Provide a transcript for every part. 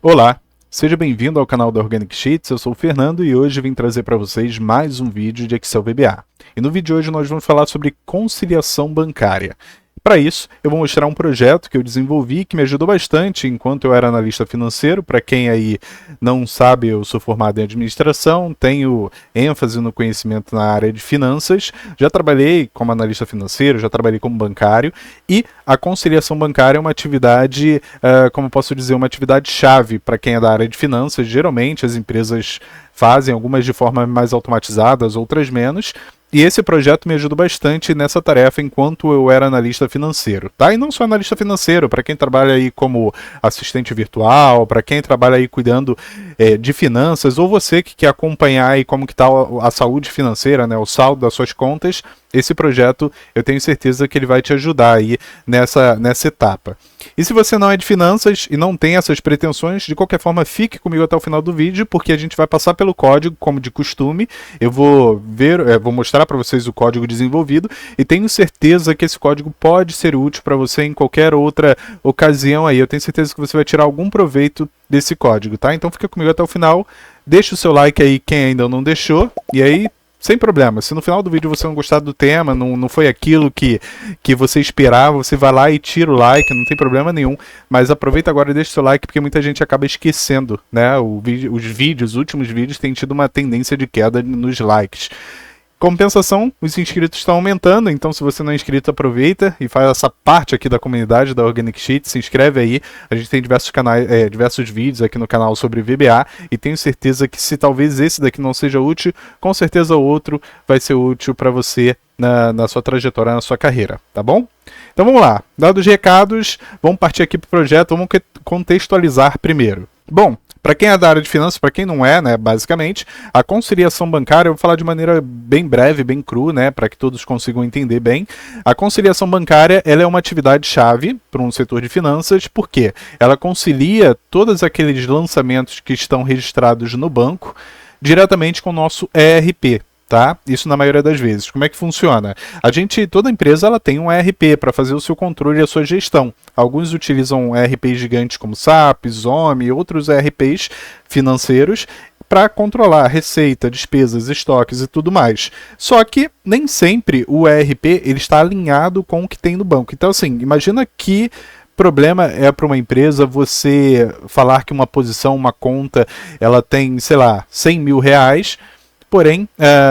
Olá, seja bem-vindo ao canal da Organic Sheets, eu sou o Fernando e hoje vim trazer para vocês mais um vídeo de Excel VBA. E no vídeo de hoje nós vamos falar sobre conciliação bancária. Para isso, eu vou mostrar um projeto que eu desenvolvi que me ajudou bastante enquanto eu era analista financeiro. Para quem aí não sabe, eu sou formado em administração, tenho ênfase no conhecimento na área de finanças, já trabalhei como analista financeiro, já trabalhei como bancário, e a conciliação bancária é uma atividade, como posso dizer, uma atividade chave para quem é da área de finanças. Geralmente as empresas fazem, algumas de forma mais automatizadas, outras menos. E esse projeto me ajudou bastante nessa tarefa enquanto eu era analista financeiro, tá? E não só analista financeiro, para quem trabalha aí como assistente virtual, para quem trabalha aí cuidando de finanças, ou você que quer acompanhar aí como que está a saúde financeira, né, o saldo das suas contas, esse projeto eu tenho certeza que ele vai te ajudar aí nessa etapa. E se você não é de finanças e não tem essas pretensões, de qualquer forma fique comigo até o final do vídeo, porque a gente vai passar pelo código como de costume. Eu vou mostrar para vocês o código desenvolvido e tenho certeza que esse código pode ser útil para você em qualquer outra ocasião aí. Eu tenho certeza que você vai tirar algum proveito desse código, tá? Então fica comigo até o final, deixa o seu like aí quem ainda não deixou, e aí sem problema, se no final do vídeo você não gostar do tema, não foi aquilo que você esperava, você vai lá e tira o like, não tem problema nenhum. Mas aproveita agora e deixa o seu like, porque muita gente acaba esquecendo, né? Os últimos vídeos têm tido uma tendência de queda nos likes. Compensação, os inscritos estão aumentando, então se você não é inscrito, aproveita e faz essa parte aqui da comunidade da Organic Sheets, se inscreve aí. A gente tem diversos vídeos aqui no canal sobre VBA e tenho certeza que se talvez esse daqui não seja útil, com certeza o outro vai ser útil para você na sua trajetória, na sua carreira, tá bom? Então vamos lá, dados os recados, vamos partir aqui para o projeto, vamos contextualizar primeiro. Bom, para quem é da área de finanças, para quem não é, né, basicamente, a conciliação bancária, eu vou falar de maneira bem breve, bem cru, né, para que todos consigam entender bem. A conciliação bancária, ela é uma atividade-chave para um setor de finanças, porque ela concilia todos aqueles lançamentos que estão registrados no banco diretamente com o nosso ERP. Tá? Isso na maioria das vezes. Como é que funciona? Toda empresa ela tem um ERP para fazer o seu controle e a sua gestão. Alguns utilizam ERPs gigantes como SAP, Zoom e outros ERPs financeiros para controlar receita, despesas, estoques e tudo mais. Só que nem sempre o ERP ele está alinhado com o que tem no banco. Então assim, imagina que problema é para uma empresa você falar que uma posição, uma conta, ela tem, sei lá, 100 mil reais. Porém,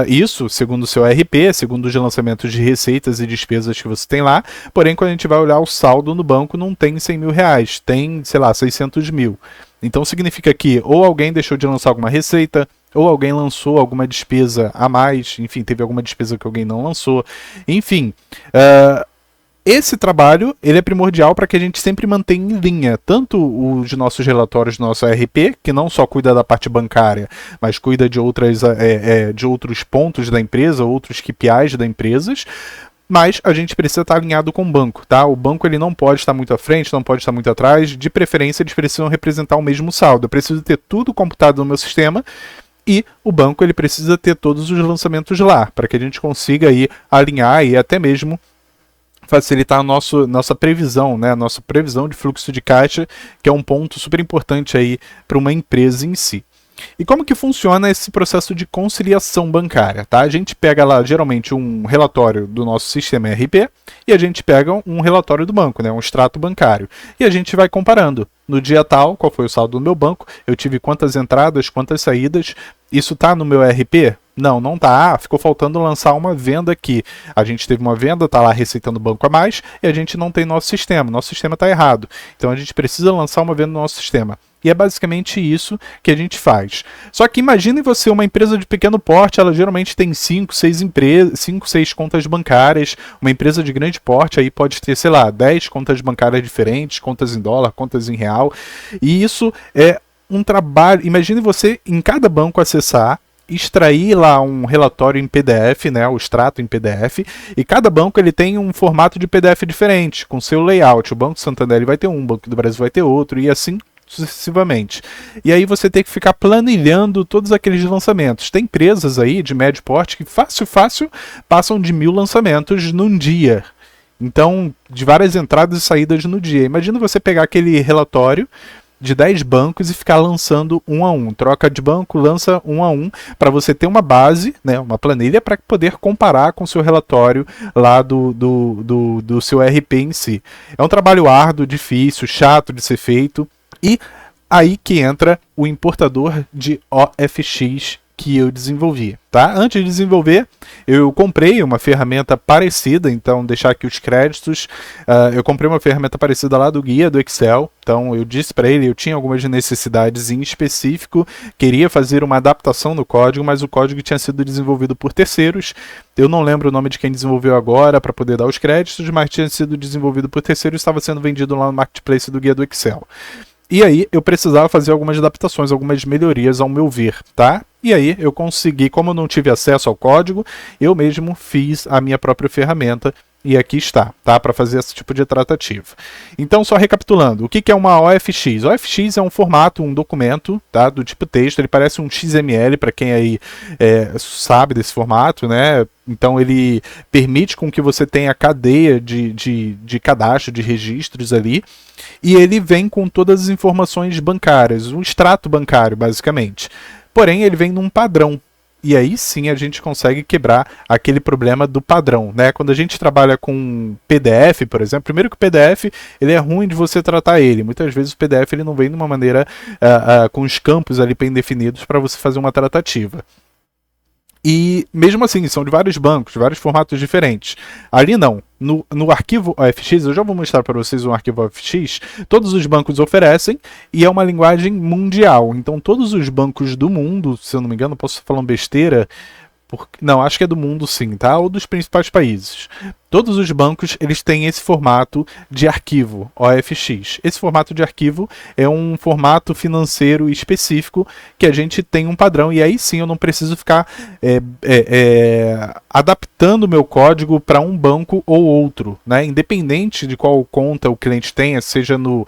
isso, segundo o seu RP, segundo os lançamentos de receitas e despesas que você tem lá, porém, quando a gente vai olhar o saldo no banco, não tem 100 mil reais, tem, sei lá, 600 mil. Então, significa que ou alguém deixou de lançar alguma receita, ou alguém lançou alguma despesa a mais, enfim, teve alguma despesa que alguém não lançou, enfim. Esse trabalho ele é primordial para que a gente sempre mantenha em linha tanto os nossos relatórios do nosso ERP, que não só cuida da parte bancária, mas cuida de outros pontos da empresa, outros KPIs da empresa, mas a gente precisa estar alinhado com o banco, tá? O banco ele não pode estar muito à frente, não pode estar muito atrás, de preferência eles precisam representar o mesmo saldo. Eu preciso ter tudo computado no meu sistema e o banco ele precisa ter todos os lançamentos lá, para que a gente consiga aí alinhar e até mesmo facilitar a nossa previsão, né? A nossa previsão de fluxo de caixa, que é um ponto super importante aí para uma empresa em si. E como que funciona esse processo de conciliação bancária? Tá? A gente pega lá geralmente um relatório do nosso sistema ERP e a gente pega um relatório do banco, né? Um extrato bancário. E a gente vai comparando. No dia tal, qual foi o saldo do meu banco? Eu tive quantas entradas, quantas saídas? Isso está no meu ERP? Não, não tá. Ah, ficou faltando lançar uma venda aqui. A gente teve uma venda, tá lá receitando o banco a mais, e a gente não tem nosso sistema. Nosso sistema está errado. Então a gente precisa lançar uma venda no nosso sistema. E é basicamente isso que a gente faz. Só que imagine você, uma empresa de pequeno porte, ela geralmente tem 5, 6 contas bancárias. Uma empresa de grande porte aí pode ter, sei lá, 10 contas bancárias diferentes, contas em dólar, contas em real. E isso é um trabalho. Imagine você em cada banco acessar, extrair lá um relatório em PDF, né, o extrato em PDF, e cada banco ele tem um formato de PDF diferente, com seu layout. O Banco Santander ele vai ter um, o Banco do Brasil vai ter outro, e assim sucessivamente. E aí você tem que ficar planilhando todos aqueles lançamentos. Tem empresas aí de médio porte que fácil passam de 1000 lançamentos num dia. Então, de várias entradas e saídas no dia. Imagina você pegar aquele relatório de 10 bancos e ficar lançando um a um. Troca de banco, lança um a um, para você ter uma base, né, uma planilha, para poder comparar com o seu relatório lá do seu RP em si. É um trabalho árduo, difícil, chato de ser feito, e aí que entra o importador de OFX que eu desenvolvi, tá? Antes de desenvolver, eu comprei uma ferramenta parecida, então deixar aqui os créditos. Eu comprei uma ferramenta parecida lá do guia do Excel, então eu disse para ele, eu tinha algumas necessidades em específico, queria fazer uma adaptação no código, mas o código tinha sido desenvolvido por terceiros. Eu não lembro o nome de quem desenvolveu agora para poder dar os créditos, mas tinha sido desenvolvido por terceiros e estava sendo vendido lá no marketplace do guia do Excel. E aí eu precisava fazer algumas adaptações, algumas melhorias ao meu ver, tá? E aí eu consegui, como eu não tive acesso ao código, eu mesmo fiz a minha própria ferramenta e aqui está, tá? Para fazer esse tipo de tratativa. Então, só recapitulando, o que é uma OFX? OFX é um formato, um documento, tá? Do tipo texto, ele parece um XML, para quem aí sabe desse formato, né? Então ele permite com que você tenha cadeia de cadastro, de registros ali, e ele vem com todas as informações bancárias, um extrato bancário, basicamente. Porém, ele vem num padrão. E aí sim a gente consegue quebrar aquele problema do padrão, né? Quando a gente trabalha com PDF, por exemplo, primeiro que o PDF ele é ruim de você tratar ele. Muitas vezes o PDF ele não vem de uma maneira com os campos ali bem definidos para você fazer uma tratativa. E mesmo assim, são de vários bancos, de vários formatos diferentes. Ali não. No arquivo OFX, eu já vou mostrar para vocês um arquivo OFX, todos os bancos oferecem e é uma linguagem mundial. Então todos os bancos do mundo, se eu não me engano, posso falar uma besteira, não, acho que é do mundo sim, tá? Ou dos principais países. Todos os bancos eles têm esse formato de arquivo, OFX. Esse formato de arquivo é um formato financeiro específico que a gente tem um padrão e aí sim eu não preciso ficar adaptando o meu código para um banco ou outro, né? Independente de qual conta o cliente tenha, seja no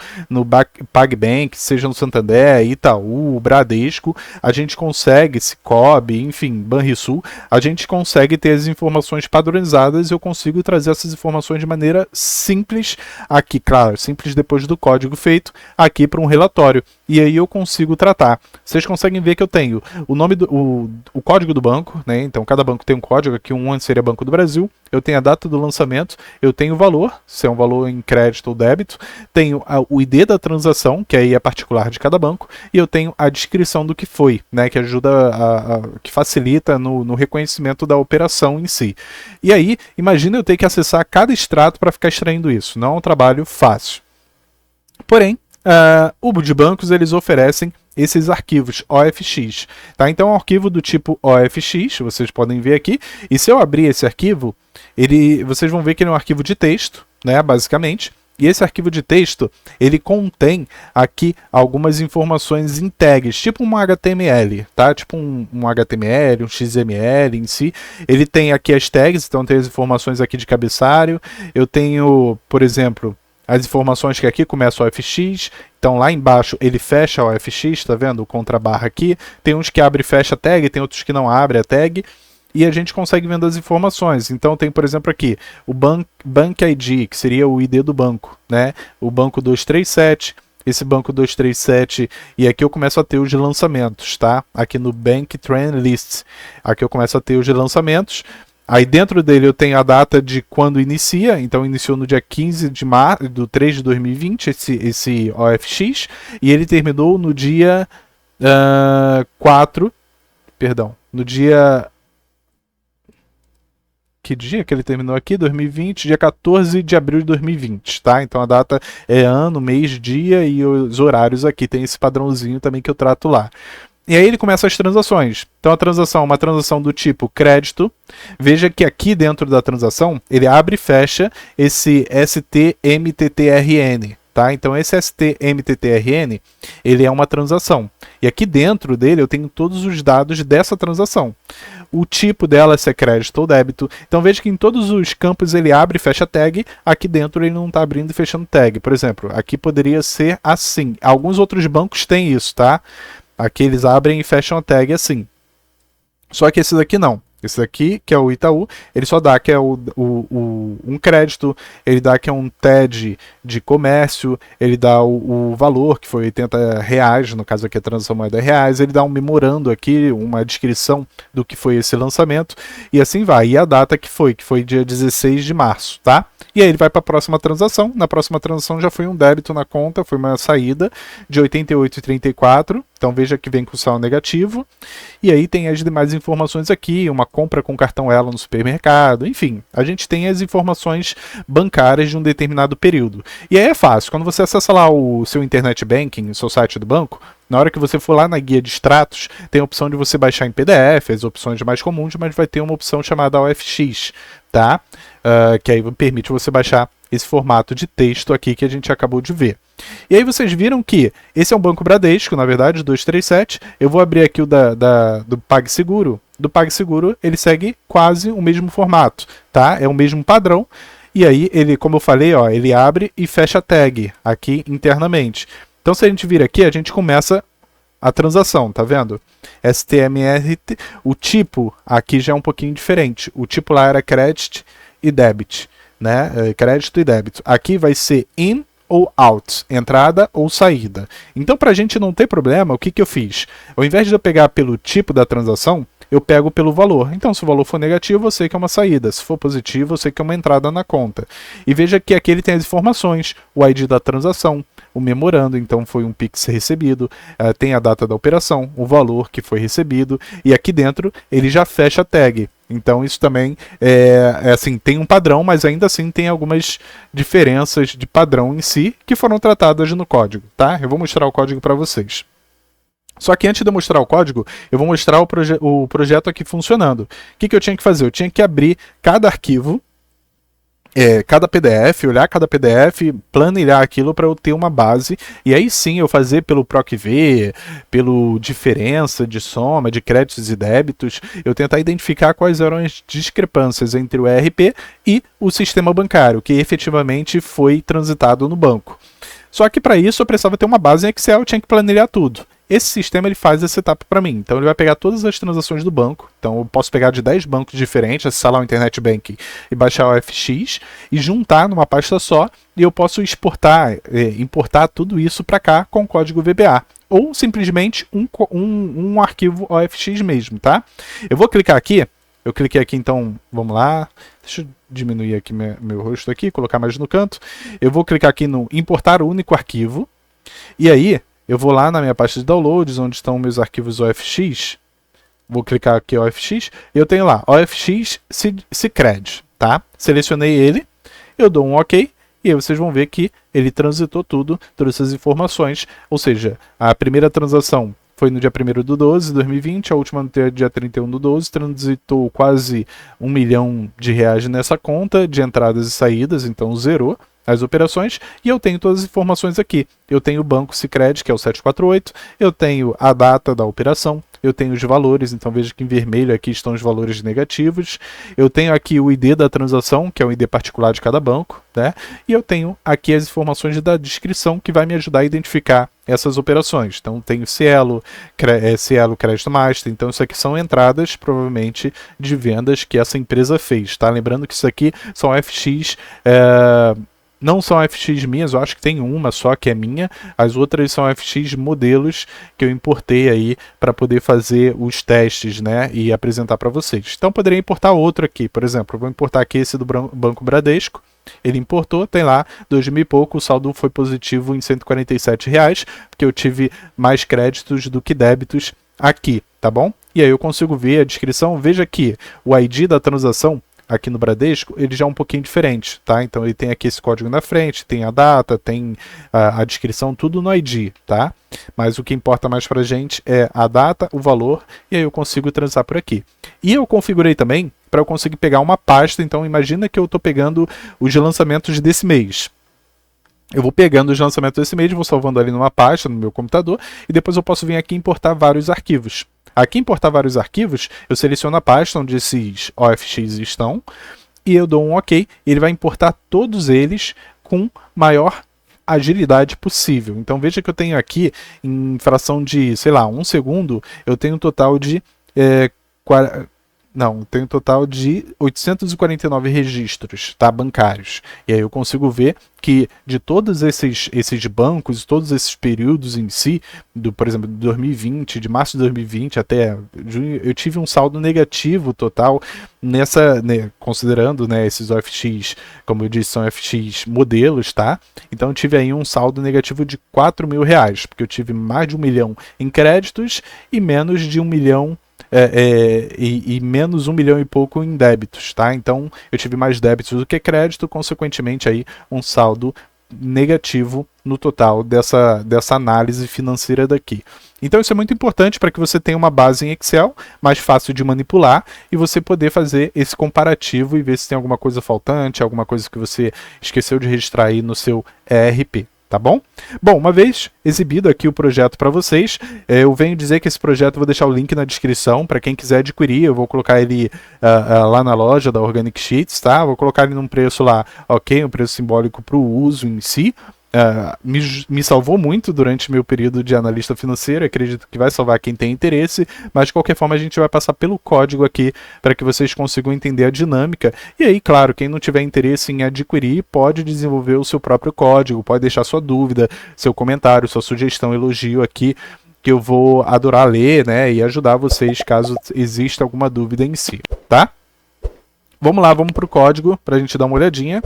PagBank, seja no Santander, Itaú, Bradesco, a gente consegue, Cicobi, enfim, Banrisul, a gente consegue ter as informações padronizadas e eu consigo trazer essas informações de maneira simples aqui, claro, simples depois do código feito, aqui para um relatório. E aí eu consigo tratar. Vocês conseguem ver que eu tenho o nome o código do banco, né? Então cada banco tem um código, aqui um seria Banco do Brasil, eu tenho a data do lançamento, eu tenho o valor, se é um valor em crédito ou débito, tenho o ID da transação, que aí é particular de cada banco, e eu tenho a descrição do que foi, né? Que ajuda, que facilita no reconhecimento da operação em si. E aí, imagina eu ter que acessar cada extrato para ficar extraindo isso. Não é um trabalho fácil. Porém, o de bancos eles oferecem esses arquivos OFX, tá? Então é um arquivo do tipo OFX, vocês podem ver aqui, e se eu abrir esse arquivo, vocês vão ver que ele é um arquivo de texto, né, basicamente, e esse arquivo de texto, ele contém aqui algumas informações em tags, tipo um HTML, tá? Tipo um HTML, um XML em si. Ele tem aqui as tags, então tem as informações aqui de cabeçalho. Eu tenho, por exemplo, as informações que aqui começa o OFX, então lá embaixo ele fecha o OFX, tá vendo? O contrabarra aqui. Tem uns que abre e fecha a tag, tem outros que não abre a tag. E a gente consegue vendo as informações. Então tem, por exemplo, aqui o Bank ID, que seria o ID do banco, né? O banco 237, esse banco 237, e aqui eu começo a ter os lançamentos, tá? Aqui no Bank Trend List, aqui eu começo a ter os lançamentos. Aí dentro dele eu tenho a data de quando inicia, então iniciou no dia 15 de março, do 3 de 2020, esse OFX, e ele terminou no dia 4, perdão, no dia... Que dia que ele terminou aqui? 2020, dia 14 de abril de 2020, tá? Então a data é ano, mês, dia e os horários aqui. Tem esse padrãozinho também que eu trato lá. E aí ele começa as transações. Então a transação é uma transação do tipo crédito. Veja que aqui dentro da transação, ele abre e fecha esse STMTTRN. Tá? Então esse STMTTRN, ele é uma transação. E aqui dentro dele eu tenho todos os dados dessa transação. O tipo dela, se é crédito ou débito. Então veja que em todos os campos ele abre e fecha tag. Aqui dentro ele não está abrindo e fechando tag. Por exemplo, aqui poderia ser assim. Alguns outros bancos têm isso, tá? Aqui eles abrem e fecham a tag assim. Só que esse daqui não. Esse daqui, que é o Itaú, ele só dá que é um crédito, ele dá que é um TED de comércio, ele dá o valor, que foi R$ 80, no caso aqui a transação moeda é reais, ele dá um memorando aqui, uma descrição do que foi esse lançamento, e assim vai. E a data que foi dia 16 de março, tá? E aí ele vai para a próxima transação, na próxima transação já foi um débito na conta, foi uma saída de 88,34, então veja que vem com saldo negativo, e aí tem as demais informações aqui, uma compra com cartão Elo no supermercado, enfim, a gente tem as informações bancárias de um determinado período. E aí é fácil, quando você acessa lá o seu internet banking, o seu site do banco, na hora que você for lá na guia de extratos, tem a opção de você baixar em PDF, as opções mais comuns, mas vai ter uma opção chamada OFX, tá? Que aí permite você baixar esse formato de texto aqui que a gente acabou de ver. E aí vocês viram que esse é um Banco Bradesco, na verdade, 237. Eu vou abrir aqui o do PagSeguro. Do PagSeguro, ele segue quase o mesmo formato, tá? É o mesmo padrão. E aí, ele, como eu falei, ó, ele abre e fecha a tag aqui internamente. Então, se a gente vir aqui, a gente começa a transação, tá vendo? STMRT, o tipo aqui já é um pouquinho diferente. O tipo lá era credit e debit, né? Crédito e débito. Aqui vai ser in ou out, entrada ou saída. Então, para a gente não ter problema, o que eu fiz? Ao invés de eu pegar pelo tipo da transação, eu pego pelo valor. Então, se o valor for negativo, eu sei que é uma saída. Se for positivo, eu sei que é uma entrada na conta. E veja que aqui ele tem as informações, o ID da transação, o memorando, então foi um Pix recebido, tem a data da operação, o valor que foi recebido, e aqui dentro ele já fecha a tag. Então isso também assim, tem um padrão, mas ainda assim tem algumas diferenças de padrão em si que foram tratadas no código, tá? Eu vou mostrar o código para vocês. Só que antes de eu mostrar o código, eu vou mostrar o projeto aqui funcionando. O que eu tinha que fazer? Eu tinha que abrir cada arquivo, cada PDF, olhar cada PDF, planilhar aquilo para eu ter uma base, e aí sim eu fazer pelo PROC-V, pelo diferença de soma, de créditos e débitos, eu tentar identificar quais eram as discrepâncias entre o ERP e o sistema bancário, que efetivamente foi transitado no banco. Só que para isso eu precisava ter uma base em Excel, eu tinha que planilhar tudo. Esse sistema ele faz essa etapa para mim. Então ele vai pegar todas as transações do banco. Então eu posso pegar de 10 bancos diferentes, acessar lá o Internet Banking e baixar o FX e juntar numa pasta só. E eu posso exportar, importar tudo isso para cá com o código VBA. Ou simplesmente um arquivo OFX mesmo, tá? Eu vou clicar aqui. Eu cliquei aqui, então, vamos lá. Deixa eu diminuir aqui meu rosto aqui, colocar mais no canto. Eu vou clicar aqui no importar o único arquivo. E aí, eu vou lá na minha pasta de downloads, onde estão meus arquivos OFX. Vou clicar aqui OFX. Eu tenho lá OFX Cicred, tá? Selecionei ele. Eu dou um OK. E aí vocês vão ver que ele transitou tudo, trouxe as informações. Ou seja, a primeira transação foi no dia 1º do 12 de 2020, a última no dia 31 do 12, transitou quase R$ 1 milhão nessa conta de entradas e saídas, então zerou as operações, e eu tenho todas as informações aqui. Eu tenho o banco Sicredi, que é o 748, eu tenho a data da operação, eu tenho os valores, então veja que em vermelho aqui estão os valores negativos, eu tenho aqui o ID da transação, que é o ID particular de cada banco, né? E eu tenho aqui as informações da descrição, que vai me ajudar a identificar essas operações. Então tenho Cielo, Crédito Master, então isso aqui são entradas, provavelmente, de vendas que essa empresa fez, tá? Lembrando que isso aqui são FX... não são FX minhas, eu acho que tem uma só que é minha, as outras são FX modelos que eu importei aí para poder fazer os testes, né, e apresentar para vocês. Então poderia importar outro aqui, por exemplo, eu vou importar aqui esse do Banco Bradesco, ele importou, tem lá 2.000 e pouco, o saldo foi positivo em R$ 147, porque eu tive mais créditos do que débitos aqui, tá bom? E aí eu consigo ver a descrição, veja aqui, o ID da transação aqui no Bradesco, ele já é um pouquinho diferente, tá? Então ele tem aqui esse código na frente, tem a data, tem a descrição, tudo no ID, tá? Mas o que importa mais pra gente é a data, o valor, e aí eu consigo transitar por aqui. E eu configurei também para eu conseguir pegar uma pasta, então imagina que eu estou pegando os lançamentos desse mês. Eu vou pegando os lançamentos desse mês, vou salvando ali numa pasta no meu computador, e depois eu posso vir aqui e importar vários arquivos. Aqui em importar vários arquivos, eu seleciono a pasta onde esses OFX estão, e eu dou um OK, e ele vai importar todos eles com maior agilidade possível. Então veja que eu tenho aqui, em fração de, sei lá, 1 segundo, eu tenho um total de Não, tem um total de 849 registros, tá, bancários. E aí eu consigo ver que de todos esses bancos, todos esses períodos em si, por exemplo, de 2020, de março de 2020 até junho, eu tive um saldo negativo total nessa, né, considerando, né, esses OFX, como eu disse, são OFX modelos, tá? Então eu tive aí um saldo negativo de R$ 4.000, porque eu tive mais de 1 milhão em créditos e menos de 1 milhão e menos 1 milhão e pouco em débitos, tá? Então eu tive mais débitos do que crédito, consequentemente aí um saldo negativo no total dessa análise financeira daqui. Então isso é muito importante para que você tenha uma base em Excel mais fácil de manipular e você poder fazer esse comparativo e ver se tem alguma coisa faltante, alguma coisa que você esqueceu de registrar aí no seu ERP. Tá bom? Bom, uma vez exibido aqui o projeto para vocês, eu venho dizer que esse projeto, eu vou deixar o link na descrição para quem quiser adquirir, eu vou colocar ele lá na loja da Organic Sheets, tá? Vou colocar ele num preço lá, ok, um preço simbólico para o uso em si. Me salvou muito durante meu período de analista financeiro, acredito que vai salvar quem tem interesse, mas de qualquer forma a gente vai passar pelo código aqui para que vocês consigam entender a dinâmica. E aí, claro, quem não tiver interesse em adquirir pode desenvolver o seu próprio código, pode deixar sua dúvida, seu comentário, sua sugestão, elogio aqui, que eu vou adorar ler, né, e ajudar vocês caso exista alguma dúvida em si, tá? Vamos lá, vamos para o código para a gente dar uma olhadinha.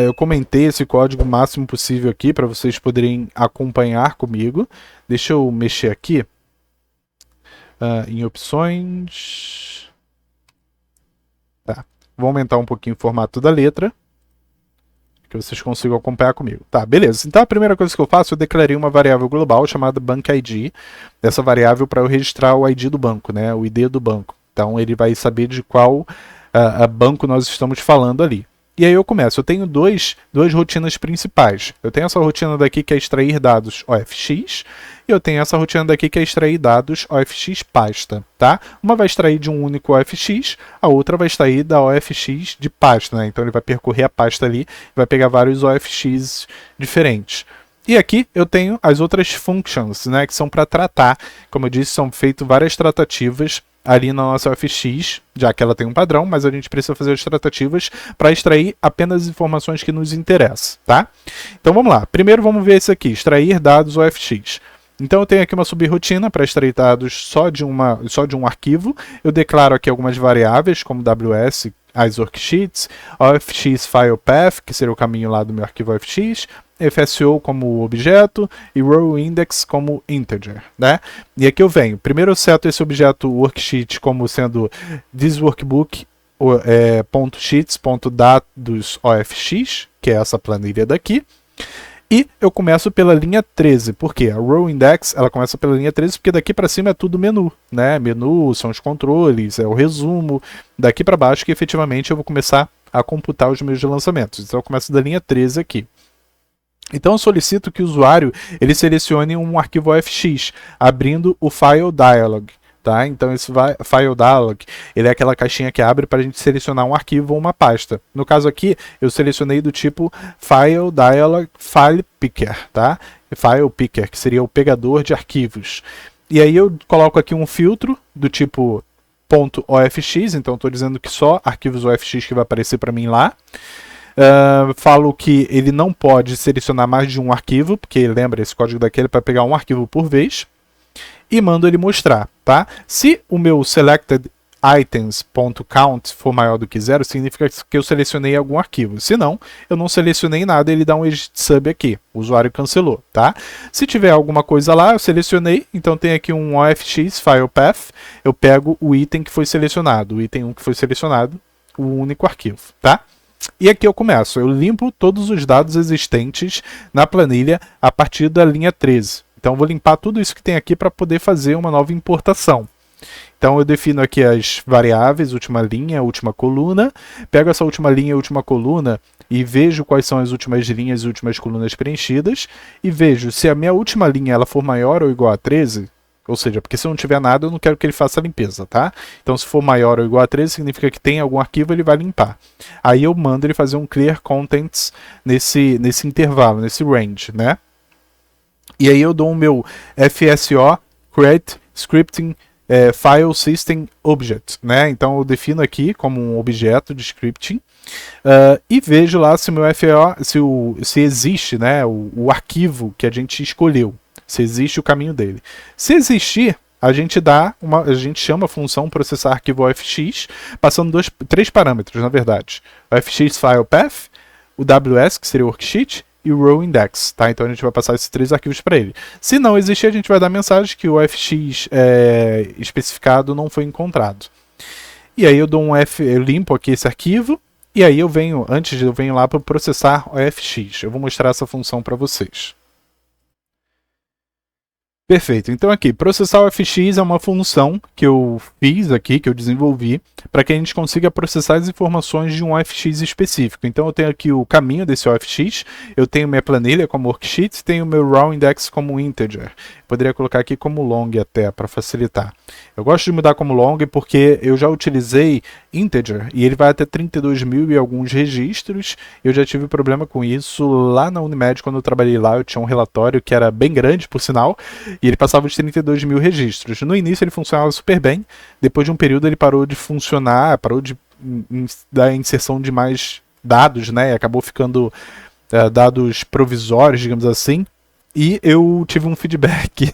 Eu comentei esse código o máximo possível aqui para vocês poderem acompanhar comigo. Deixa eu mexer aqui em opções. Tá. Vou aumentar um pouquinho o formato da letra, que vocês consigam acompanhar comigo. Tá, beleza. Então a primeira coisa que eu faço, eu declarei uma variável global chamada BankID. Essa variável para eu registrar o ID do banco, né, o ID do banco. Então ele vai saber de qual banco nós estamos falando ali. E aí eu começo, eu tenho duas rotinas principais. Eu tenho essa rotina daqui que é extrair dados OFX, e eu tenho essa rotina daqui que é extrair dados OFX pasta, tá? Uma vai extrair de um único OFX, a outra vai extrair da OFX de pasta, né? Então ele vai percorrer a pasta ali, vai pegar vários OFX diferentes. E aqui eu tenho as outras functions, né, que são para tratar. Como eu disse, são feitas várias tratativas ali na nossa OFX, já que ela tem um padrão, mas a gente precisa fazer as tratativas para extrair apenas as informações que nos interessam, tá? Então vamos lá. Primeiro vamos ver esse aqui, extrair dados OFX. Então eu tenho aqui uma subrotina para extrair dados só de um arquivo. Eu declaro aqui algumas variáveis, como WS, as worksheets, OFX file path, que seria o caminho lá do meu arquivo OFX, FSO como objeto e row index como integer, né? E aqui eu venho. Primeiro eu seto esse objeto worksheet como sendo thisworkbook.sheets.dados OFX, que é essa planilha daqui. E eu começo pela linha 13, porque a row index ela começa pela linha 13, porque daqui para cima é tudo menu, né? Menu são os controles, é o resumo, daqui para baixo que efetivamente eu vou começar a computar os meus lançamentos. Então eu começo da linha 13 aqui. Então eu solicito que o usuário ele selecione um arquivo OFX, abrindo o File Dialog. Tá? Então esse File Dialog ele é aquela caixinha que abre para a gente selecionar um arquivo ou uma pasta. No caso aqui, eu selecionei do tipo File Dialog File Picker, tá? File Picker, que seria o pegador de arquivos. E aí eu coloco aqui um filtro do tipo .ofx, então estou dizendo que só arquivos OFX que vai aparecer para mim lá. Falo que ele não pode selecionar mais de um arquivo, porque lembra, esse código daqui é para pegar um arquivo por vez, e mando ele mostrar, tá? Se o meu selected items.count for maior do que 0, significa que eu selecionei algum arquivo. Se não, eu não selecionei nada, ele dá um edit sub aqui, o usuário cancelou, tá? Se tiver alguma coisa lá, eu selecionei, então tem aqui um OFX file path, eu pego o item que foi selecionado, o item 1 que foi selecionado, o único arquivo, tá? E aqui eu começo, eu limpo todos os dados existentes na planilha a partir da linha 13. Então eu vou limpar tudo isso que tem aqui para poder fazer uma nova importação. Então eu defino aqui as variáveis, última linha, última coluna, pego essa última linha e última coluna e vejo quais são as últimas linhas e últimas colunas preenchidas e vejo se a minha última linha ela for maior ou igual a 13, ou seja, porque se eu não tiver nada eu não quero que ele faça a limpeza, tá? Então se for maior ou igual a 13 significa que tem algum arquivo, ele vai limpar. Aí eu mando ele fazer um clear contents nesse intervalo, nesse range, né? E aí eu dou o meu FSO, create scripting File System Object, né? Então eu defino aqui como um objeto de scripting e vejo lá se o meu FAO, se existe, né, o arquivo que a gente escolheu, se existe o caminho dele. Se existir, a gente chama a função processar arquivo OFX, passando três parâmetros, na verdade. O FX File Path, o WS, que seria o worksheet, e o row index, tá? Então a gente vai passar esses três arquivos para ele. Se não existir, a gente vai dar mensagem que o FX especificado não foi encontrado. E aí eu limpo aqui esse arquivo, e aí eu venho lá para processar o FX. Eu vou mostrar essa função para vocês. Perfeito, então aqui, processar o FX é uma função que eu fiz aqui, que eu desenvolvi, para que a gente consiga processar as informações de um OFX específico. Então eu tenho aqui o caminho desse OFX, eu tenho minha planilha como worksheet, tenho meu raw index como integer. Poderia colocar aqui como long até, para facilitar. Eu gosto de mudar como long porque eu já utilizei integer e ele vai até 32.000 e alguns registros. Eu já tive problema com isso lá na Unimed, quando eu trabalhei lá, eu tinha um relatório que era bem grande, por sinal, e ele passava de 32.000 registros. No início ele funcionava super bem, depois de um período ele parou de funcionar, parou de dar inserção de mais dados, né? E acabou ficando dados provisórios, digamos assim. E eu tive um feedback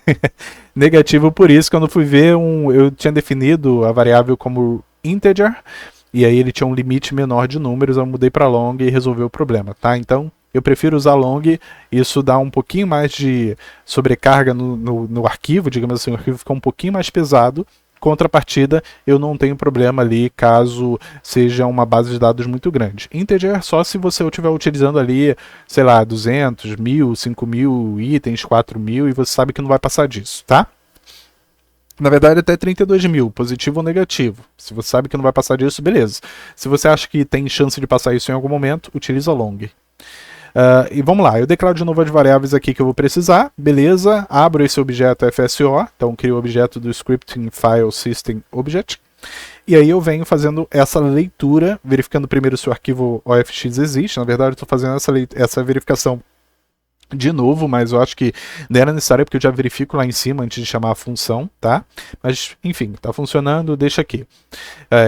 negativo por isso, quando fui ver, eu tinha definido a variável como integer, e aí ele tinha um limite menor de números, eu mudei para long e resolveu o problema, tá? Então, eu prefiro usar long, isso dá um pouquinho mais de sobrecarga no arquivo, digamos assim, o arquivo fica um pouquinho mais pesado. Contrapartida, eu não tenho problema ali caso seja uma base de dados muito grande. Integer só se você estiver utilizando ali, sei lá, 200, 1000, 5000 itens, 4000 e você sabe que não vai passar disso, tá? Na verdade, até 32.000, positivo ou negativo. Se você sabe que não vai passar disso, beleza. Se você acha que tem chance de passar isso em algum momento, utiliza long. E vamos lá, eu declaro de novo as variáveis aqui que eu vou precisar, beleza, abro esse objeto FSO, então crio o objeto do Scripting File System Object, e aí eu venho fazendo essa leitura, verificando primeiro se o arquivo OFX existe. Na verdade eu estou fazendo essa verificação de novo, mas eu acho que não era necessário porque eu já verifico lá em cima antes de chamar a função, tá? Mas, enfim, tá funcionando, deixa aqui.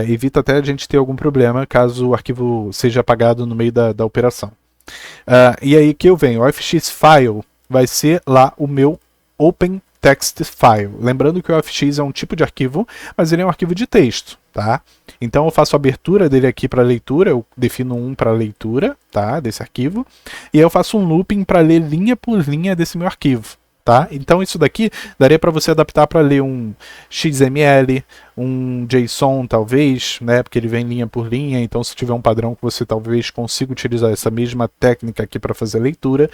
Evita até a gente ter algum problema caso o arquivo seja apagado no meio da operação. E aí que eu venho, o OFX File vai ser lá o meu Open Text File. Lembrando que o OFX é um tipo de arquivo, mas ele é um arquivo de texto, tá? Então eu faço a abertura dele aqui para leitura, eu defino um para leitura, tá? Desse arquivo, e aí eu faço um looping para ler linha por linha desse meu arquivo. Tá? Então isso daqui daria para você adaptar para ler um XML, um JSON talvez, né? Porque ele vem linha por linha, então se tiver um padrão que você talvez consiga utilizar essa mesma técnica aqui para fazer a leitura.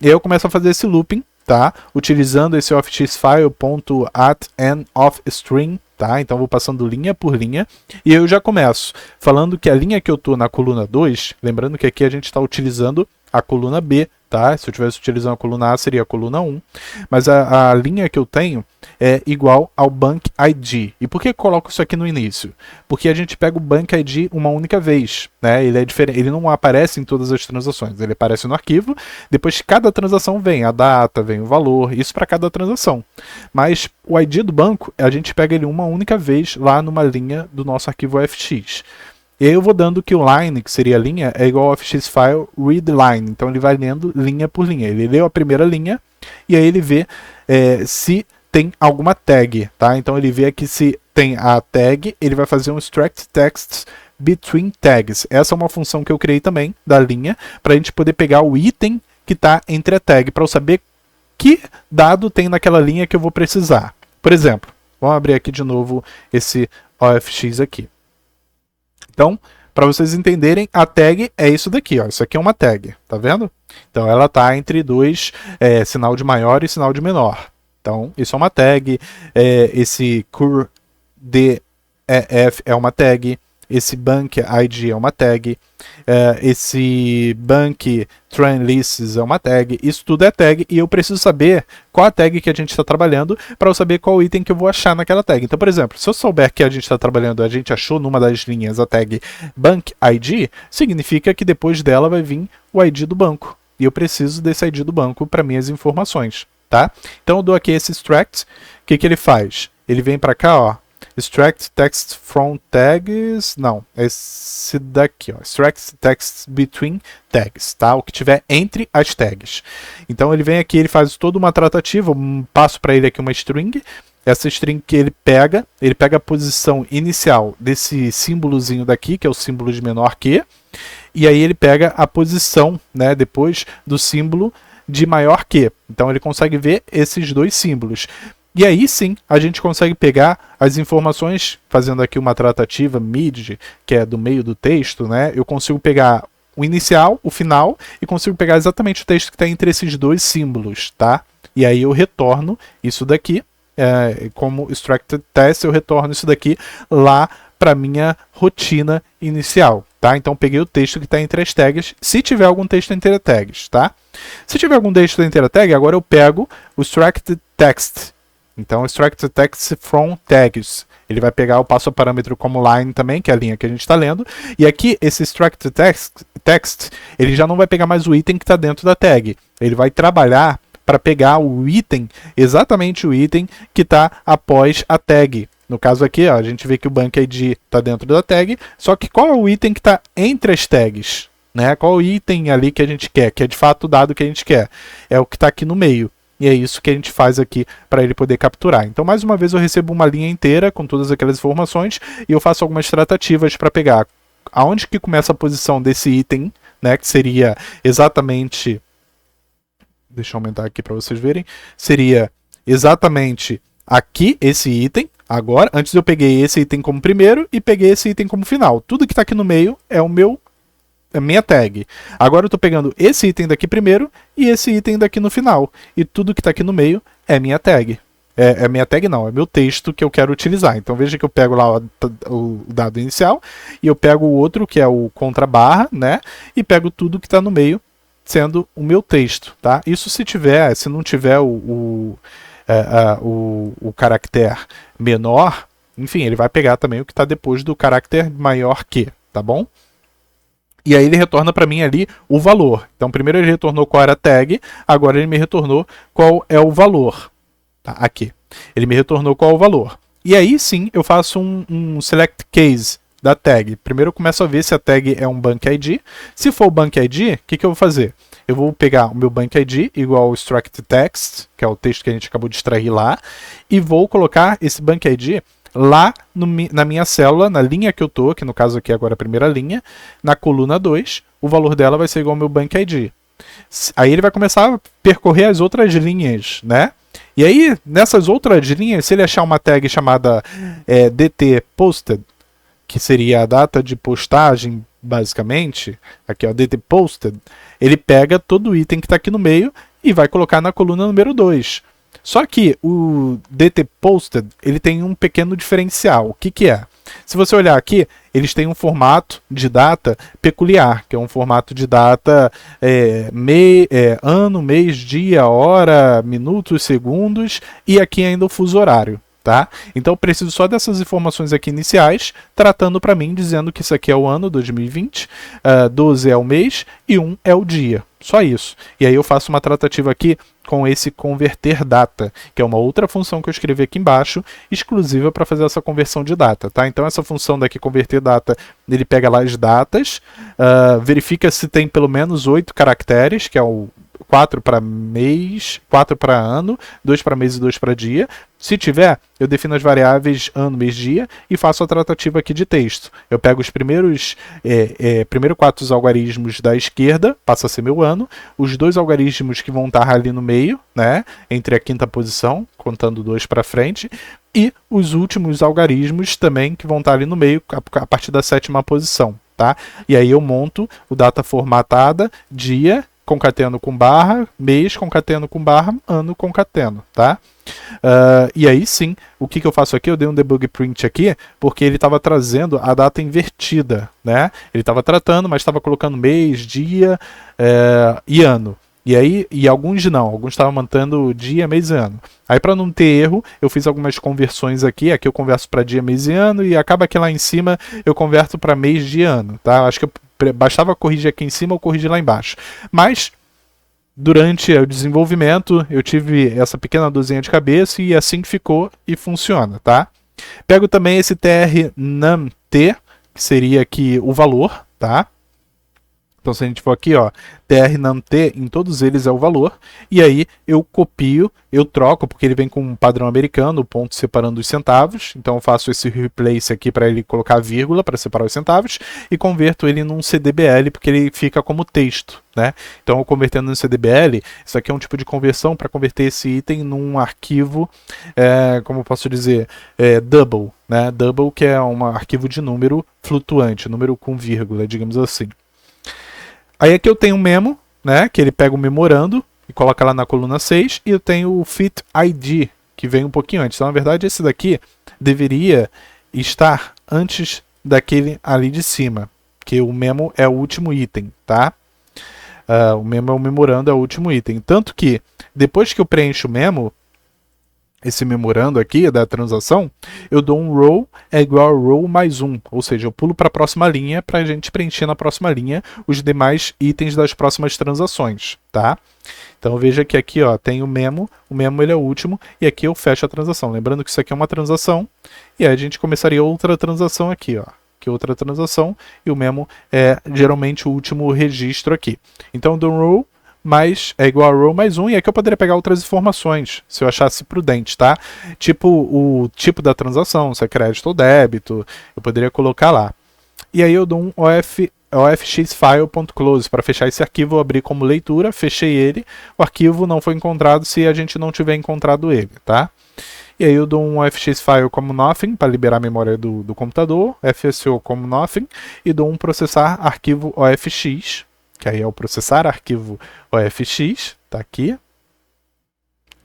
E aí eu começo a fazer esse looping, tá? Utilizando esse ofxfile.atEndOfString, tá? Então eu vou passando linha por linha e eu já começo falando que a linha que eu estou na coluna 2, lembrando que aqui a gente está utilizando a coluna B, tá? Se eu estivesse utilizando a coluna A, seria a coluna 1. Mas a linha que eu tenho é igual ao Bank ID. E por que eu coloco isso aqui no início? Porque a gente pega o Bank ID uma única vez, né? Ele é diferente, ele não aparece em todas as transações. Ele aparece no arquivo, depois de cada transação vem a data, vem o valor, isso para cada transação. Mas o ID do banco, a gente pega ele uma única vez lá numa linha do nosso arquivo FX. E aí eu vou dando que o line, que seria a linha, é igual ao FX file read line. Então ele vai lendo linha por linha. Ele leu a primeira linha e aí ele vê se tem alguma tag, tá? Então ele vê aqui se tem a tag, ele vai fazer um extract text between tags. Essa é uma função que eu criei também da linha para a gente poder pegar o item que está entre a tag para eu saber que dado tem naquela linha que eu vou precisar. Por exemplo, vamos abrir aqui de novo esse OFX aqui. Então, para vocês entenderem, a tag é isso daqui, ó. Isso aqui é uma tag, tá vendo? Então ela está entre dois, sinal de maior e sinal de menor. Então, isso é uma tag, esse curDef é uma tag, esse bank ID é uma tag, esse bank trainlists é uma tag, isso tudo é tag e eu preciso saber qual a tag que a gente está trabalhando para eu saber qual item que eu vou achar naquela tag. Então, por exemplo, se eu souber que a gente está trabalhando, a gente achou numa das linhas a tag bank ID, significa que depois dela vai vir o ID do banco e eu preciso desse ID do banco para minhas informações. Tá? Então eu dou aqui esse extract, o que ele faz? ele vem para cá, ó, extract text from tags, não, esse daqui, ó, extract text between tags, tá? O que tiver entre as tags. Então ele vem aqui, ele faz toda uma tratativa, passo para ele aqui uma string, essa string que ele pega a posição inicial desse símbolozinho daqui, que é o símbolo de menor que, e aí ele pega a posição, né, depois do símbolo de maior que. Então ele consegue ver esses dois símbolos. E aí sim, a gente consegue pegar as informações, fazendo aqui uma tratativa mid, que é do meio do texto, né? Eu consigo pegar o inicial, o final, e consigo pegar exatamente o texto que está entre esses dois símbolos, tá? E aí eu retorno isso daqui, como extracted test, eu retorno isso daqui lá para minha rotina inicial, tá? Então peguei o texto que está entre as tags, se tiver algum texto entre as tags, tá? Se tiver algum texto entre a tag, agora eu pego o extracted text. Então, extract text from tags. Ele vai pegar o passo a parâmetro como line também, que é a linha que a gente está lendo. E aqui, esse extract text, ele já não vai pegar mais o item que está dentro da tag. Ele vai trabalhar para pegar o item, exatamente o item que está após a tag. No caso aqui, ó, a gente vê que o bank ID está dentro da tag, só que qual é o item que está entre as tags? Né? Qual é o item ali que a gente quer, que é de fato o dado que a gente quer? É o que está aqui no meio. E é isso que a gente faz aqui para ele poder capturar. Então, mais uma vez, eu recebo uma linha inteira com todas aquelas informações e eu faço algumas tratativas para pegar aonde que começa a posição desse item, né, que seria exatamente... Deixa eu aumentar aqui para vocês verem. Seria exatamente aqui esse item. Agora, antes eu peguei esse item como primeiro e peguei esse item como final. Tudo que está aqui no meio é o meu... a minha tag. Agora eu estou pegando esse item daqui primeiro e esse item daqui no final. E tudo que está aqui no meio é minha tag. É minha tag não, é meu texto que eu quero utilizar. Então veja que eu pego lá o dado inicial e eu pego o outro, que é o contra barra, né? E pego tudo que está no meio, sendo o meu texto, tá? Isso se não tiver o caractere menor, enfim, ele vai pegar também o que está depois do caractere maior que, tá bom? E aí ele retorna para mim ali o valor. Então primeiro ele retornou qual era a tag, agora ele me retornou qual é o valor. Tá, aqui. Ele me retornou qual é o valor. E aí sim eu faço um select case da tag. Primeiro eu começo a ver se a tag é um bank ID. Se for o bank ID, o que eu vou fazer? Eu vou pegar o meu bank ID igual ao extract text, que é o texto que a gente acabou de extrair lá, e vou colocar esse bank ID lá na minha célula, na linha que eu tô, que no caso aqui agora é a primeira linha, na coluna 2, o valor dela vai ser igual ao meu bank ID. Aí ele vai começar a percorrer as outras linhas, né? E aí, nessas outras linhas, se ele achar uma tag chamada DT posted, que seria a data de postagem, basicamente, aqui ó, DT posted, ele pega todo o item que está aqui no meio e vai colocar na coluna número 2. Só que o DT posted, ele tem um pequeno diferencial. O que é? Se você olhar aqui, eles têm um formato de data peculiar, que é um formato de data ano, mês, dia, hora, minutos, segundos, e aqui ainda o fuso horário. Tá? Então eu preciso só dessas informações aqui iniciais, tratando para mim, dizendo que isso aqui é o ano 2020, 12 é o mês e 1 é o dia. Só isso. E aí eu faço uma tratativa aqui com esse converter data, que é uma outra função que eu escrevi aqui embaixo, exclusiva para fazer essa conversão de data. Tá? Então essa função daqui, converter data, ele pega lá as datas, verifica se tem pelo menos 8 caracteres, que é o 4 para mês, 4 para ano, 2 para mês e 2 para dia. Se tiver, eu defino as variáveis ano, mês, dia e faço a tratativa aqui de texto. Eu pego os primeiros 4 algarismos da esquerda, passa a ser meu ano, os 2 algarismos que vão estar ali no meio, né, entre a quinta posição, contando 2 para frente, e os últimos algarismos também que vão estar ali no meio, a partir da 7ª posição. Tá? E aí eu monto o data formatada, dia, concateno com barra, mês, concateno com barra, ano, concateno, tá? E aí sim, o que eu faço aqui? Eu dei um debug print aqui, porque ele estava trazendo a data invertida, né? Ele estava tratando, mas estava colocando mês, dia e ano. E aí, alguns não, alguns estavam mantendo dia, mês e ano. Aí para não ter erro, eu fiz algumas conversões aqui eu converso para dia, mês e ano, e acaba que lá em cima eu converto para mês, dia e ano, tá? Acho que bastava corrigir aqui em cima ou corrigir lá embaixo. Mas durante o desenvolvimento, eu tive essa pequena dorzinha de cabeça e assim que ficou e funciona, tá? Pego também esse tr_num_t, que seria aqui o valor, tá? Então, se a gente for aqui, ó, tr_num_t, em todos eles é o valor, e aí eu copio, eu troco, porque ele vem com um padrão americano, o ponto separando os centavos, então eu faço esse replace aqui para ele colocar a vírgula para separar os centavos, e converto ele num CDBL, porque ele fica como texto, né? Então, eu convertendo no CDBL, isso aqui é um tipo de conversão para converter esse item num arquivo, como eu posso dizer, double, né? Double, que é um arquivo de número flutuante, número com vírgula, digamos assim. Aí aqui eu tenho um memo, né, que ele pega o memorando e coloca lá na coluna 6, e eu tenho o fit ID, que vem um pouquinho antes. Então, na verdade, esse daqui deveria estar antes daquele ali de cima, que o memo é o último item, tá? O memo é o memorando, é o último item. Tanto que, depois que eu preencho o memo, esse memorando aqui da transação, eu dou um row é igual a row mais 1, ou seja, eu pulo para a próxima linha para a gente preencher na próxima linha os demais itens das próximas transações, tá? Então veja que aqui, ó, tem o memo ele é o último, e aqui eu fecho a transação. Lembrando que isso aqui é uma transação, e aí a gente começaria outra transação aqui, ó. Que outra transação, e o memo é geralmente o último registro aqui. Então eu dou um row mais é igual a row mais 1, e aqui eu poderia pegar outras informações, se eu achasse prudente, tá? Tipo o tipo da transação, se é crédito ou débito, eu poderia colocar lá. E aí eu dou um ofxfile.close para fechar esse arquivo, eu abri como leitura, fechei ele, o arquivo não foi encontrado se a gente não tiver encontrado ele, tá? E aí eu dou um ofxfile como nothing para liberar a memória do computador, fso como nothing, e dou um processar arquivo ofx, que aí é o processar arquivo ofx, tá aqui,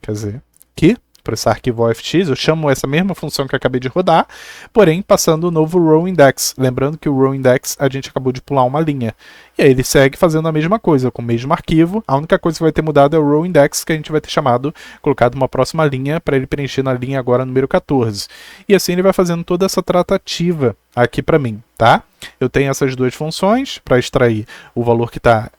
quer dizer, aqui, processar arquivo ofx, eu chamo essa mesma função que eu acabei de rodar, porém passando o novo row index, lembrando que o row index a gente acabou de pular uma linha, e aí ele segue fazendo a mesma coisa, com o mesmo arquivo, a única coisa que vai ter mudado é o row index, que a gente vai ter colocado uma próxima linha, para ele preencher na linha agora número 14, e assim ele vai fazendo toda essa tratativa aqui para mim, tá? Eu tenho essas duas funções para extrair o valor que está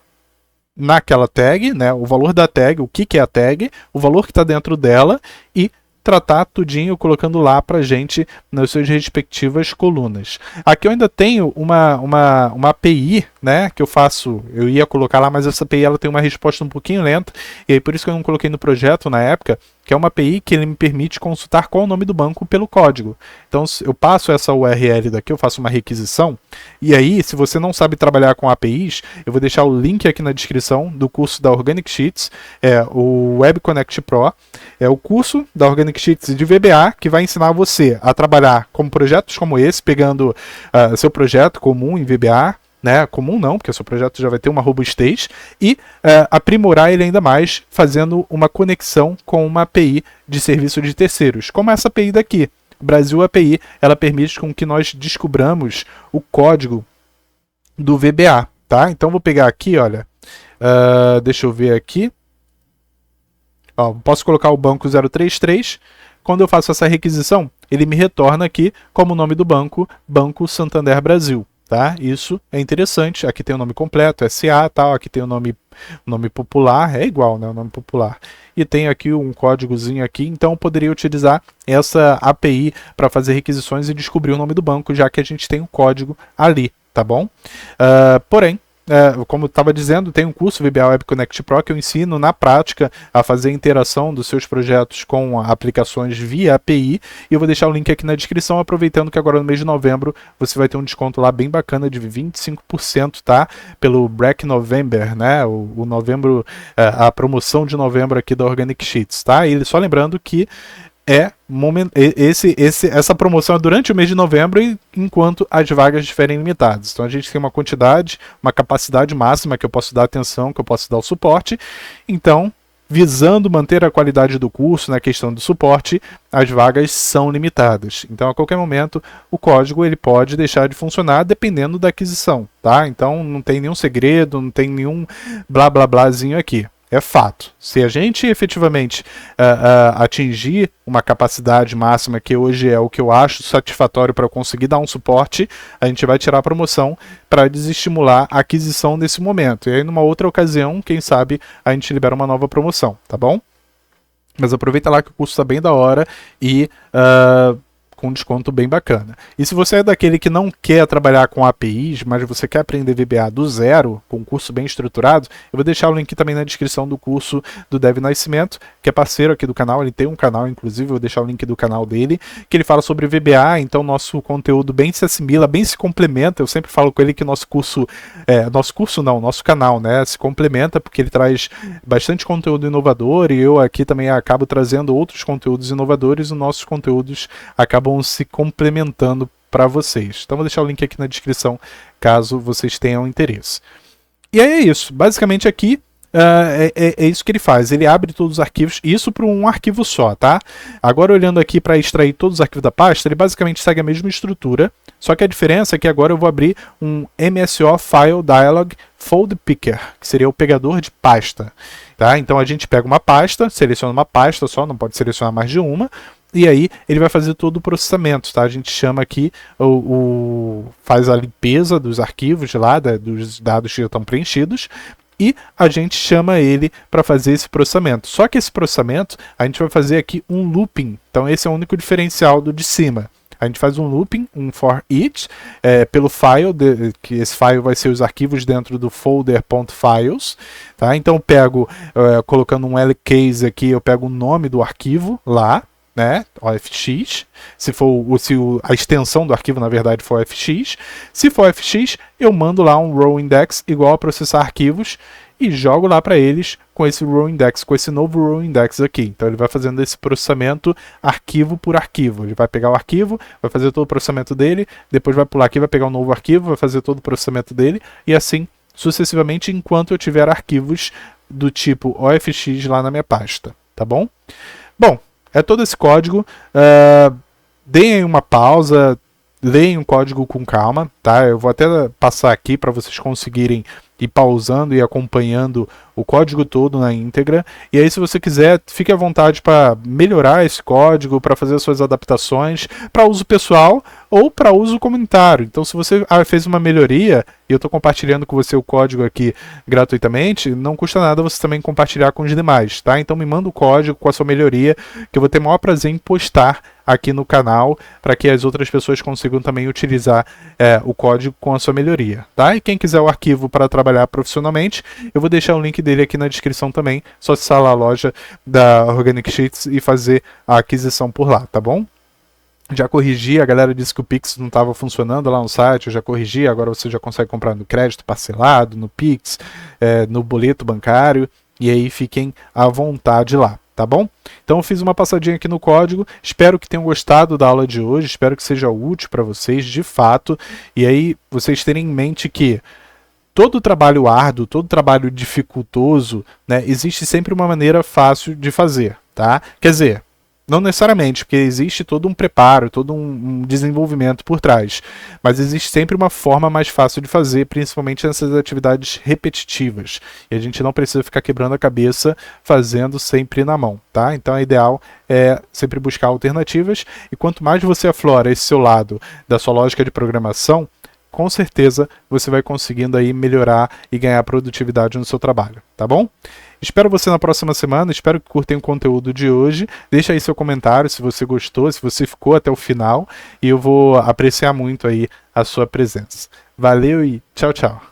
naquela tag, né, o valor da tag, o que é a tag, o valor que está dentro dela, e tratar tudinho colocando lá pra gente nas suas respectivas colunas. Aqui eu ainda tenho uma API, né, que eu ia colocar lá, mas essa API ela tem uma resposta um pouquinho lenta, e aí por isso que eu não coloquei no projeto na época, que é uma API que ele me permite consultar qual é o nome do banco pelo código. Então eu passo essa URL daqui, eu faço uma requisição, e aí se você não sabe trabalhar com APIs, eu vou deixar o link aqui na descrição do curso da Organic Sheets, o Web Connect Pro, é o curso da Organic Sheets de VBA, que vai ensinar você a trabalhar com projetos como esse, pegando seu projeto comum em VBA, né, comum não, porque o seu projeto já vai ter uma robustez, e aprimorar ele ainda mais, fazendo uma conexão com uma API de serviço de terceiros, como essa API daqui. Brasil API, ela permite com que nós descobramos o código do VBA, tá? Então vou pegar aqui, olha, deixa eu ver aqui, ó, posso colocar o banco 033, quando eu faço essa requisição, ele me retorna aqui como o nome do banco, Banco Santander Brasil. Tá? Isso é interessante, aqui tem o nome completo, SA, tal, aqui tem o nome popular, é igual, né, o nome popular. E tem aqui um códigozinho aqui, então eu poderia utilizar essa API para fazer requisições e descobrir o nome do banco, já que a gente tem o código ali, tá bom? Porém, como eu estava dizendo, tem um curso VBA Web Connect Pro que eu ensino na prática a fazer a interação dos seus projetos com aplicações via API, e eu vou deixar o link aqui na descrição, aproveitando que agora no mês de novembro você vai ter um desconto lá bem bacana de 25%, tá? Pelo Black November, né? O novembro, a promoção de novembro aqui da Organic Sheets, tá? E só lembrando que essa promoção é durante o mês de novembro, enquanto as vagas estiverem limitadas. Então a gente tem uma quantidade, uma capacidade máxima que eu posso dar atenção, que eu posso dar o suporte. Então, visando manter a qualidade do curso na questão do suporte, as vagas são limitadas. Então, a qualquer momento, o código ele pode deixar de funcionar dependendo da aquisição, tá? Então, não tem nenhum segredo, não tem nenhum blá blá blázinho aqui. é fato. Se a gente efetivamente atingir uma capacidade máxima, que hoje é o que eu acho satisfatório para eu conseguir dar um suporte, a gente vai tirar a promoção para desestimular a aquisição nesse momento. E aí, numa outra ocasião, quem sabe, a gente libera uma nova promoção, tá bom? Mas aproveita lá que o curso está bem da hora e com um desconto bem bacana. E se você é daquele que não quer trabalhar com APIs, mas você quer aprender VBA do zero, com um curso bem estruturado, eu vou deixar o link também na descrição do curso do Dev Nascimento, que é parceiro aqui do canal. Ele tem um canal, inclusive, eu vou deixar o link do canal dele, que ele fala sobre VBA, então nosso conteúdo bem se assimila, bem se complementa. Eu sempre falo com ele que nosso canal, né, se complementa, porque ele traz bastante conteúdo inovador, e eu aqui também acabo trazendo outros conteúdos inovadores, e nossos conteúdos acabam se complementando para vocês. Então vou deixar o link aqui na descrição, caso vocês tenham interesse. E aí é isso. Basicamente aqui é isso que ele faz. Ele abre todos os arquivos, isso para um arquivo só, tá? Agora, olhando aqui para extrair todos os arquivos da pasta, ele basicamente segue a mesma estrutura, só que a diferença é que agora eu vou abrir um MSO File Dialog Folder Picker, que seria o pegador de pasta. Tá? Então a gente pega uma pasta, seleciona uma pasta só, não pode selecionar mais de uma, e aí ele vai fazer todo o processamento, tá? A gente chama aqui, faz a limpeza dos arquivos lá, dos dados que já estão preenchidos, e a gente chama ele para fazer esse processamento. Só que esse processamento, a gente vai fazer aqui um looping, então esse é o único diferencial do de cima. A gente faz um looping, um for each, pelo file, que esse file vai ser os arquivos dentro do folder.files. Tá? Então eu pego, colocando um lcase aqui, eu pego o nome do arquivo lá, né, OFX, se a extensão do arquivo na verdade for FX. Se for FX, eu mando lá um row index igual a processar arquivos e jogo lá para eles com esse row index, com esse novo row index aqui. Então ele vai fazendo esse processamento arquivo por arquivo. Ele vai pegar o arquivo, vai fazer todo o processamento dele, depois vai pular aqui, vai pegar um novo arquivo, vai fazer todo o processamento dele, e assim sucessivamente enquanto eu tiver arquivos do tipo OFX lá na minha pasta, tá bom? Bom, é todo esse código. Deem aí uma pausa, leem o código com calma, tá? Eu vou até passar aqui para vocês conseguirem ir pausando e acompanhando o código todo na íntegra. E aí, se você quiser, fique à vontade para melhorar esse código, para fazer as suas adaptações para uso pessoal ou para uso comunitário. Então, se você fez uma melhoria e eu estou compartilhando com você o código aqui gratuitamente, não custa nada você também compartilhar com os demais, tá? Então me manda o código com a sua melhoria, que eu vou ter o maior prazer em postar aqui no canal, para que as outras pessoas consigam também utilizar o código com a sua melhoria, tá? E quem quiser o arquivo para trabalhar profissionalmente, eu vou deixar o link dele aqui na descrição também, só acessar lá a loja da Organic Sheets e fazer a aquisição por lá, tá bom? Já corrigi, a galera disse que o Pix não estava funcionando lá no site, eu já corrigi, agora você já consegue comprar no crédito parcelado, no Pix, no boleto bancário, e aí fiquem à vontade lá, tá bom? Então eu fiz uma passadinha aqui no código, espero que tenham gostado da aula de hoje, espero que seja útil para vocês de fato, e aí vocês terem em mente que todo trabalho árduo, todo trabalho dificultoso, né, existe sempre uma maneira fácil de fazer, tá? Quer dizer, não necessariamente, porque existe todo um preparo, todo um desenvolvimento por trás. Mas existe sempre uma forma mais fácil de fazer, principalmente nessas atividades repetitivas. E a gente não precisa ficar quebrando a cabeça fazendo sempre na mão, tá? Então, o ideal é sempre buscar alternativas. E quanto mais você aflora esse seu lado da sua lógica de programação, com certeza você vai conseguindo aí melhorar e ganhar produtividade no seu trabalho, tá bom? Espero você na próxima semana, espero que curtem o conteúdo de hoje. Deixa aí seu comentário se você gostou, se você ficou até o final, e eu vou apreciar muito aí a sua presença. Valeu e tchau, tchau!